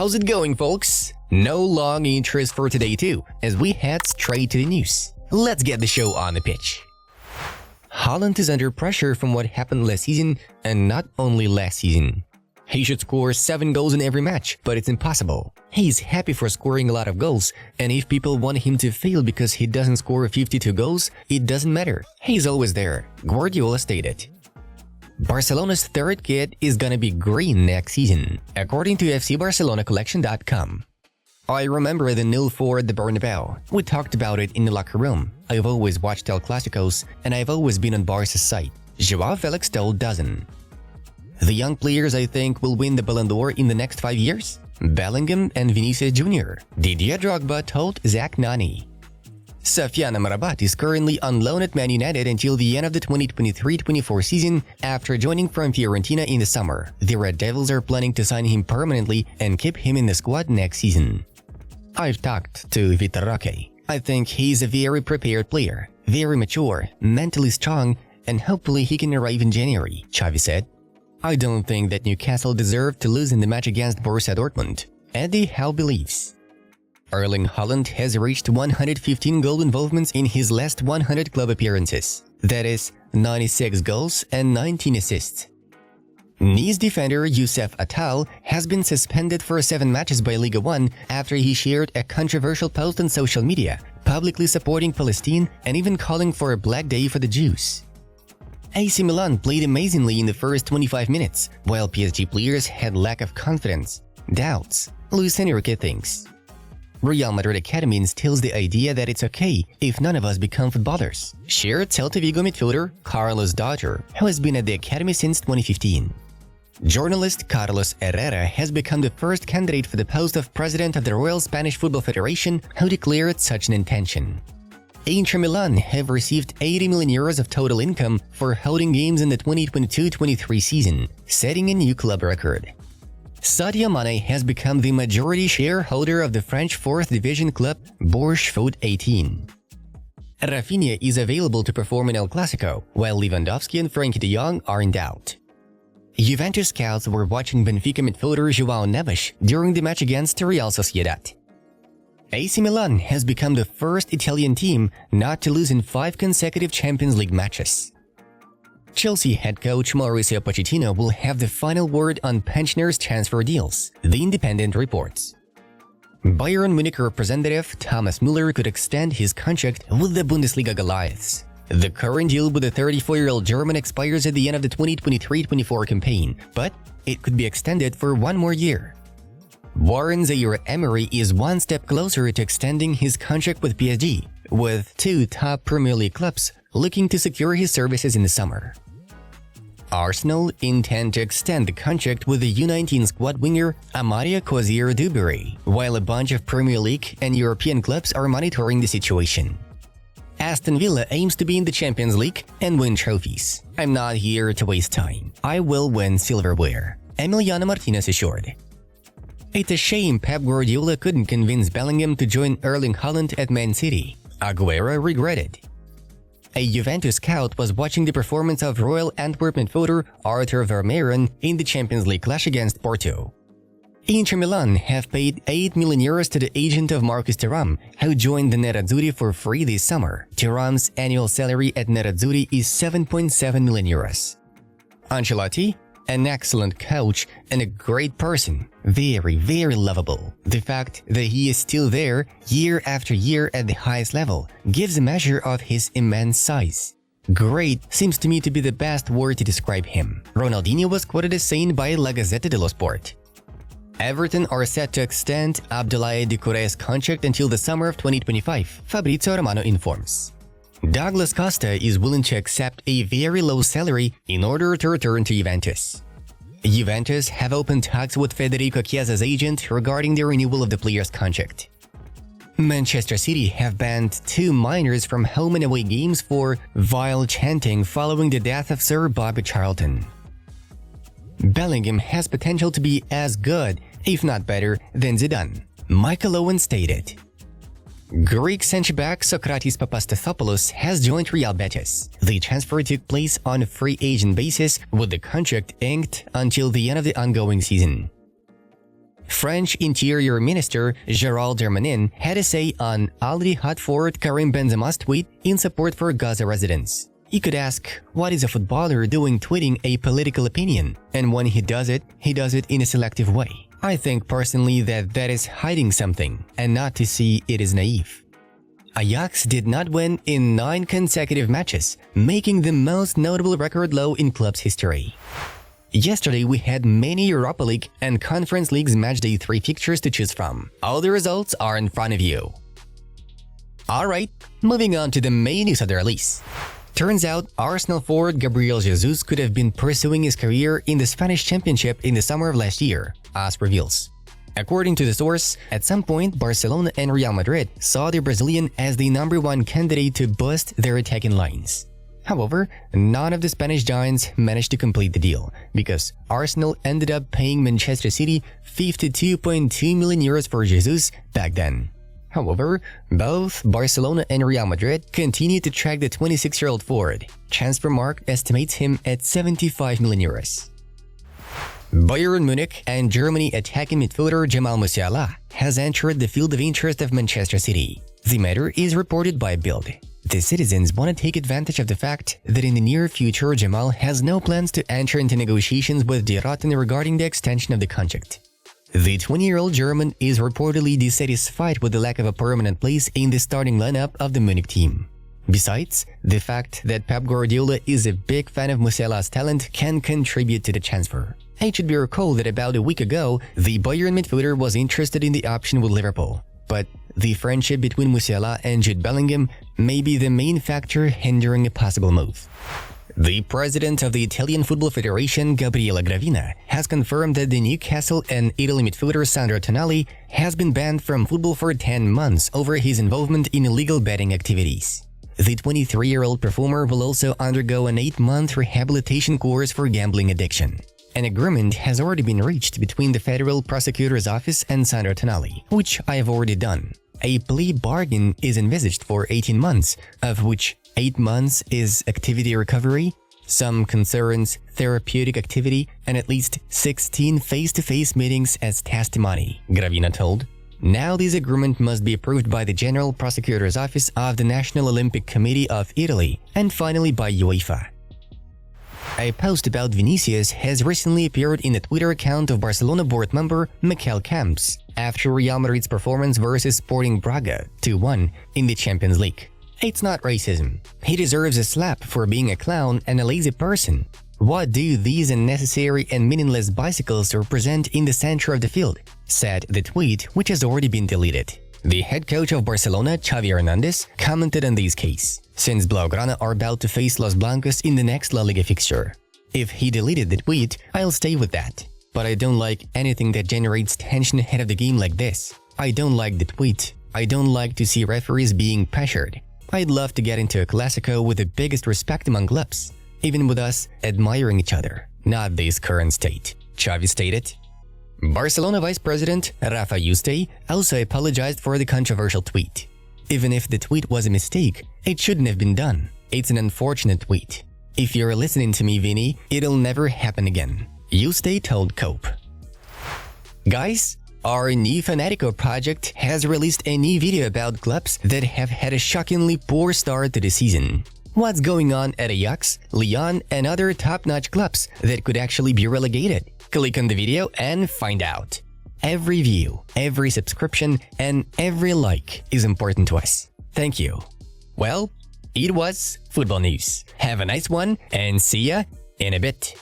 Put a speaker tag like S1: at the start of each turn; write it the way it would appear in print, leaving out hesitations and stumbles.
S1: How's it going, folks? No long intros for today too, as we head straight to the news. Let's get the show on the pitch. Haaland is under pressure from what happened last season, and not only last season. He should score 7 goals in every match, but it's impossible. He's happy for scoring a lot of goals, and if people want him to fail because he doesn't score 52 goals, it doesn't matter. He's always there, Guardiola stated. Barcelona's third kit is gonna be green next season, according to FCBarcelonaCollection.com. I remember the 0-4 at the Bernabeu. We talked about it in the locker room. I've always watched El Clasicos, and I've always been on Barca's side. Joao Felix told Dozen. The young players I think will win the Ballon d'Or in the next 5 years? Bellingham and Vinicius Jr., Didier Drogba told Zach Nani. Sofiane Amrabat is currently on loan at Man United until the end of the 2023-24 season after joining from Fiorentina in the summer. The Red Devils are planning to sign him permanently and keep him in the squad next season. I've talked to Vitor Roque. I think he's a very prepared player, very mature, mentally strong, and hopefully he can arrive in January, Xavi said. I don't think that Newcastle deserved to lose in the match against Borussia Dortmund, Eddie Howe believes. Erling Haaland has reached 115 goal involvements in his last 100 club appearances. That is, 96 goals and 19 assists. Nice defender Youssef Attal has been suspended for 7 matches by Liga 1 after he shared a controversial post on social media, publicly supporting Palestine and even calling for a Black Day for the Jews. AC Milan played amazingly in the first 25 minutes, while PSG players had lack of confidence, doubts, Luis Enrique thinks. Real Madrid Academy instills the idea that it's okay if none of us become footballers, shared Celta Vigo midfielder Carlos Daughter, who has been at the academy since 2015. Journalist Carlos Herrera has become the first candidate for the post of president of the Royal Spanish Football Federation who declared such an intention. Inter Milan have received 80 million euros of total income for holding games in the 2022-23 season, setting a new club record. Sadio Mane has become the majority shareholder of the French 4th Division club Bourges Foot 18. Rafinha is available to perform in El Clasico, while Lewandowski and Frenkie de Jong are in doubt. Juventus scouts were watching Benfica midfielder João Neves during the match against Real Sociedad. AC Milan has become the first Italian team not to lose in 5 consecutive Champions League matches. Chelsea head coach Mauricio Pochettino will have the final word on pensioners' transfer deals, The Independent reports. Bayern Munich representative Thomas Müller could extend his contract with the Bundesliga Goliaths. The current deal with the 34-year-old German expires at the end of the 2023-24 campaign, but it could be extended for 1 more year. Warren Zaïre-Emery is 1 step closer to extending his contract with PSG, with 2 top Premier League clubs looking to secure his services in the summer. Arsenal intend to extend the contract with the U19 squad winger Amaria Cozier-Duberry, while a bunch of Premier League and European clubs are monitoring the situation. Aston Villa aims to be in the Champions League and win trophies. I'm not here to waste time. I will win silverware, Emiliano Martinez assured. It's a shame Pep Guardiola couldn't convince Bellingham to join Erling Haaland at Man City, Aguero regretted. A Juventus scout was watching the performance of Royal Antwerp midfielder Arthur Vermeeren in the Champions League clash against Porto. Inter Milan have paid 8 million euros to the agent of Marcus Thuram, who joined the Nerazzurri for free this summer. Thuram's annual salary at Nerazzurri is 7.7 million euros. Ancelotti? An excellent coach and a great person, very, very lovable. The fact that he is still there year after year at the highest level gives a measure of his immense size. Great seems to me to be the best word to describe him. Ronaldinho was quoted as saying by La Gazzetta dello Sport. Everton are set to extend Abdoulaye Doucouré's contract until the summer of 2025, Fabrizio Romano informs. Douglas Costa is willing to accept a very low salary in order to return to Juventus. Juventus have opened talks with Federico Chiesa's agent regarding the renewal of the player's contract. Manchester City have banned 2 minors from home and away games for vile chanting following the death of Sir Bobby Charlton. Bellingham has potential to be as good, if not better, than Zidane, Michael Owen stated. Greek centre-back Socrates Papastathopoulos has joined Real Betis. The transfer took place on a free agent basis with the contract inked until the end of the ongoing season. French Interior Minister Gérald Darmanin had a say on already hot forward Karim Benzema's tweet in support for Gaza residents. You could ask, what is a footballer doing tweeting a political opinion? And when he does it in a selective way. I think personally that is hiding something, and not to see it is naive. Ajax did not win in 9 consecutive matches, making the most notable record low in club's history. Yesterday we had many Europa League and Conference League's matchday 3 fixtures to choose from. All the results are in front of you. Alright, moving on to the main news of the release. Turns out Arsenal forward Gabriel Jesus could have been pursuing his career in the Spanish Championship in the summer of last year, AS reveals. According to the source, at some point Barcelona and Real Madrid saw the Brazilian as the #1 candidate to boost their attacking lines. However, none of the Spanish giants managed to complete the deal, because Arsenal ended up paying Manchester City €52.2 million for Jesus back then. However, both Barcelona and Real Madrid continue to track the 26-year-old forward. Transfermarkt estimates him at €75 million. Bayern Munich and Germany attacking midfielder Jamal Musiala has entered the field of interest of Manchester City. The matter is reported by Bild. The citizens want to take advantage of the fact that in the near future Jamal has no plans to enter into negotiations with Die Roten regarding the extension of the contract. The 20-year-old German is reportedly dissatisfied with the lack of a permanent place in the starting lineup of the Munich team. Besides, the fact that Pep Guardiola is a big fan of Musiala's talent can contribute to the transfer. It should be recalled that about a week ago, the Bayern midfielder was interested in the option with Liverpool. But the friendship between Musiala and Jude Bellingham may be the main factor hindering a possible move. The president of the Italian Football Federation, Gabriele Gravina, has confirmed that the Newcastle and Italy midfielder Sandro Tonali has been banned from football for 10 months over his involvement in illegal betting activities. The 23-year-old performer will also undergo an 8-month rehabilitation course for gambling addiction. An agreement has already been reached between the Federal Prosecutor's Office and Sandro Tonali, which I have already done. A plea bargain is envisaged for 18 months, of which 8 months is activity recovery, some concerns therapeutic activity, and at least 16 face-to-face meetings as testimony, Gravina told. Now this agreement must be approved by the General Prosecutor's Office of the National Olympic Committee of Italy and finally by UEFA. A post about Vinicius has recently appeared in the Twitter account of Barcelona board member Mikel Camps after Real Madrid's performance versus Sporting Braga 2-1 in the Champions League. It's not racism. He deserves a slap for being a clown and a lazy person. What do these unnecessary and meaningless bicycles represent in the center of the field? Said the tweet, which has already been deleted. The head coach of Barcelona, Xavi Hernandez, commented on this case, since Blaugrana are about to face Los Blancos in the next La Liga fixture. If he deleted the tweet, I'll stay with that. But I don't like anything that generates tension ahead of the game like this. I don't like the tweet. I don't like to see referees being pressured. I'd love to get into a Clasico with the biggest respect among clubs, even with us admiring each other, not this current state, Xavi stated. Barcelona Vice President Rafa Yuste also apologized for the controversial tweet. Even if the tweet was a mistake, it shouldn't have been done. It's an unfortunate tweet. If you're listening to me, Vini, it'll never happen again, Juste told Cope. Guys, our new Fanatico project has released a new video about clubs that have had a shockingly poor start to the season. What's going on at Ajax, Lyon, and other top-notch clubs that could actually be relegated? Click on the video and find out. Every view, every subscription, and every like is important to us. Thank you. Well, it was Football News. Have a nice one and see ya in a bit.